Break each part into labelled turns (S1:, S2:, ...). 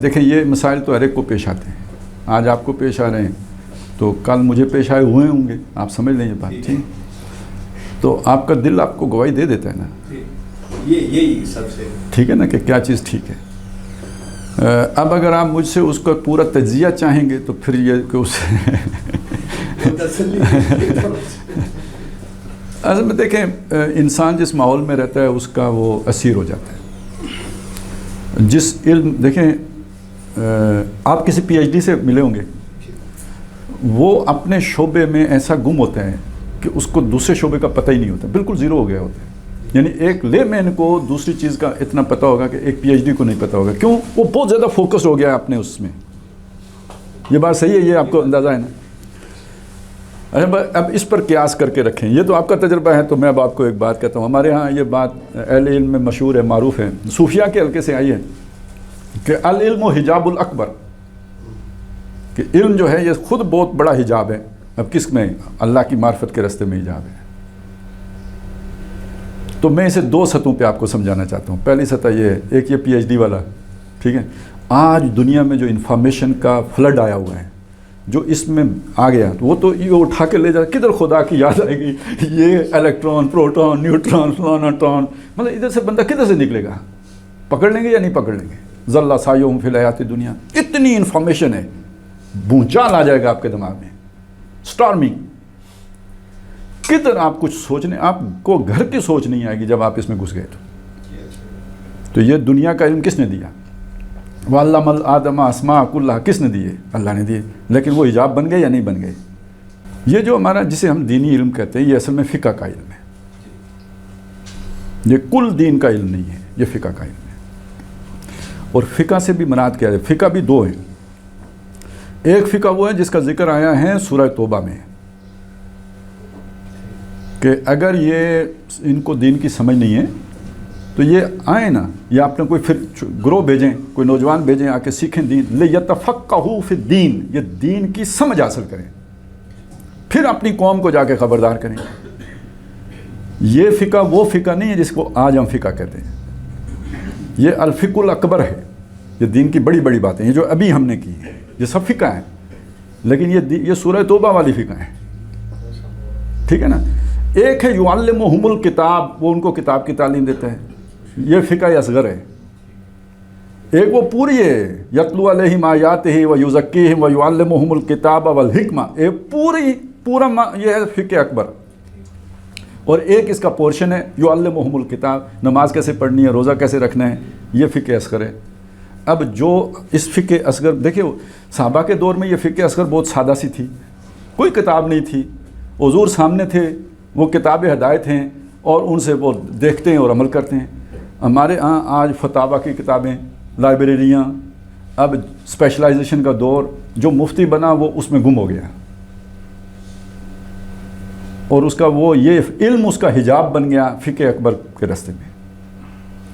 S1: دیکھیں یہ مسائل تو ہر ایک کو پیش آتے ہیں. آج آپ کو پیش آ رہے ہیں تو کل مجھے پیش آئے ہوئے ہوں گے. آپ سمجھ لیں یہ بات. ٹھیک تو آپ کا دل آپ کو گواہی دے دیتا ہے نا.
S2: یہی سب سے
S1: ٹھیک ہے نا کہ کیا چیز ٹھیک ہے. اب اگر آپ مجھ سے اس کا پورا تجزیہ چاہیں گے تو پھر یہ کہ اس اصل میں دیکھیں انسان جس ماحول میں رہتا ہے اس کا وہ اسیر ہو جاتا ہے. جس علم دیکھیں آپ کسی پی ایچ ڈی سے ملے ہوں گے, وہ اپنے شعبے میں ایسا گم ہوتا ہے کہ اس کو دوسرے شعبے کا پتہ ہی نہیں ہوتا, بالکل زیرو ہو گیا ہوتا ہے. یعنی ایک لے مین کو دوسری چیز کا اتنا پتہ ہوگا کہ ایک پی ایچ ڈی کو نہیں پتہ ہوگا. کیوں؟ وہ بہت زیادہ فوکس ہو گیا ہے اپنے اس میں. یہ بات صحیح ہے, یہ آپ کو اندازہ ہے نا. اب اس پر قیاس کر کے رکھیں. یہ تو آپ کا تجربہ ہے, تو میں اب آپ کو ایک بات کہتا ہوں. ہمارے ہاں یہ بات اہل علم میں مشہور ہے, معروف ہے, صوفیہ کے حلقے سے آئی ہے کہ العلم حجاب الاکبر, کہ علم جو ہے یہ خود بہت بڑا حجاب ہے. اب کس میں؟ اللہ کی معرفت کے راستے میں حجاب ہے. تو میں اسے دو سطحوں پہ آپ کو سمجھانا چاہتا ہوں. پہلی سطح یہ ہے, ایک یہ پی ایچ ڈی والا, ٹھیک ہے. آج دنیا میں جو انفارمیشن کا فلڈ آیا ہوا ہے, جو اس میں آ گیا, تو وہ تو یہ اٹھا کے لے جا, کدھر خدا کی یاد آئے گی. یہ الیکٹران, پروٹون, نیوٹران, فلانا, مطلب ادھر سے بندہ کدھر سے نکلے گا؟ پکڑ لیں گے یا نہیں پکڑ لیں گے؟ ذلہ سایہم فی الحیات دنیا. اتنی انفارمیشن ہے, بھونچال آ جائے گا آپ کے دماغ میں, اسٹارمنگ. کدھر آپ کچھ سوچنے, آپ کو گھر کی سوچ نہیں آئے گی جب آپ اس میں گھس گئے. تو یہ دنیا کا علم کس نے دیا؟ وَعَلَّمَ الْآدَمَ أَسْمَاءَ كُلَّهَا, کس نے دیے؟ اللہ نے دیے. لیکن وہ حجاب بن گئے یا نہیں بن گئے؟ یہ جو ہمارا جسے ہم دینی علم کہتے ہیں, یہ اصل میں فقہ کا علم ہے. یہ کل دین کا علم نہیں ہے, یہ فقہ کا علم ہے. اور فقہ سے بھی مراد کیا ہے؟ فقہ بھی دو ہیں. ایک فقہ وہ ہے جس کا ذکر آیا ہے سورہ توبہ میں, کہ اگر یہ ان کو دین کی سمجھ نہیں ہے تو یہ آئیں نا, یا آپ نے کوئی پھر گروہ بھیجیں, کوئی نوجوان بھیجیں, آ کے سیکھیں دین. لِيَتَفَقَّهُوا فِي الدِّينِ, یہ دین کی سمجھ حاصل کریں, پھر اپنی قوم کو جا کے خبردار کریں. یہ فقہ وہ فقہ نہیں ہے جس کو آج ہم فقہ کہتے ہیں. یہ الفقہ الاکبر ہے. یہ دین کی بڑی بڑی باتیں, یہ جو ابھی ہم نے کی ہیں, یہ سب فقہ ہیں. لیکن یہ سورہ توبہ والی فقہ ہے, ٹھیک ہے نا. ایک ہے یعلمہم الکتاب, وہ ان کو کتاب کی تعلیم دیتا ہے, یہ فقہ اصغر ہے. ایک وہ پوری ہے, یتلو علیہم آیاتہ ویزکیہم ویعلمہم الکتاب والحکمہ, ایک پورا یہ ہے فقہ اکبر. اور ایک اس کا پورشن ہے یعلمہم الکتاب, نماز کیسے پڑھنی ہے, روزہ کیسے رکھنا ہے, یہ فقہ اصغر ہے. اب جو اس فقہ اصغر, دیکھیں صحابہ کے دور میں یہ فقہ اصغر بہت سادہ سی تھی, کوئی کتاب نہیں تھی, حضور سامنے تھے, وہ کتاب ہدایت ہیں اور ان سے وہ دیکھتے ہیں اور عمل کرتے ہیں. ہمارے ہاں آج فتاویٰ کی کتابیں, لائبریریاں, اب اسپیشلائزیشن کا دور, جو مفتی بنا وہ اس میں گم ہو گیا, اور اس کا وہ یہ علم اس کا حجاب بن گیا فقہ اکبر کے راستے میں.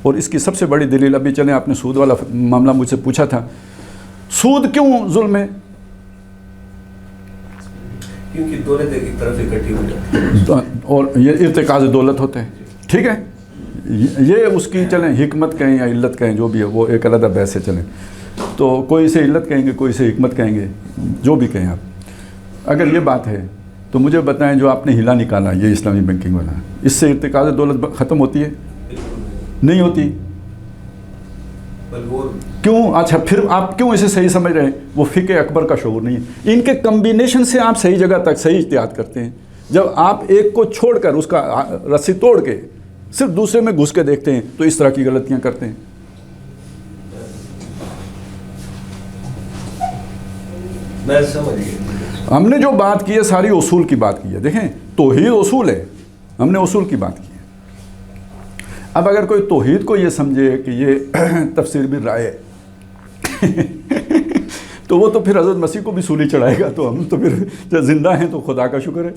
S1: اور اس کی سب سے بڑی دلیل, ابھی چلیں آپ نے سود والا معاملہ مجھ سے پوچھا تھا, سود کیوں ظلم ہے؟
S2: کیونکہ دولت ایک طرف اکٹھی ہو جاتی ہے
S1: اور یہ ارتکاز دولت ہوتے ہیں, ٹھیک ہے. یہ اس کی چلیں حکمت کہیں یا علت کہیں, جو بھی ہے وہ ایک علیحدہ بحث سے چلیں. تو کوئی اسے علت کہیں گے, کوئی اسے حکمت کہیں گے, جو بھی کہیں آپ. اگر یہ بات ہے تو مجھے بتائیں, جو آپ نے ہلا نکالا یہ اسلامی بینکنگ والا, اس سے ارتکاز دولت ختم ہوتی ہے؟ نہیں ہوتی. کیوں؟ اچھا پھر آپ کیوں اسے صحیح سمجھ رہے ہیں؟ وہ فقہ اکبر کا شعور نہیں ہے. ان کے کمبینیشن سے آپ صحیح جگہ تک صحیح اجتہاد کرتے ہیں. جب آپ ایک کو چھوڑ کر, اس کا رسی توڑ کے صرف دوسرے میں گھس کے دیکھتے ہیں, تو اس طرح کی غلطیاں کرتے ہیں.
S2: میں سمجھ گیا.
S1: ہم نے جو بات کی ہے ساری اصول کی بات کی ہے. دیکھیں توحید اصول ہے, ہم نے اصول کی بات کی ہے. اب اگر کوئی توحید کو یہ سمجھے کہ یہ تفسیر بالرائے ہے تو وہ تو پھر حضرت مسیح کو بھی سولی چڑھائے گا. تو ہم تو پھر جب زندہ ہیں تو خدا کا شکر ہے.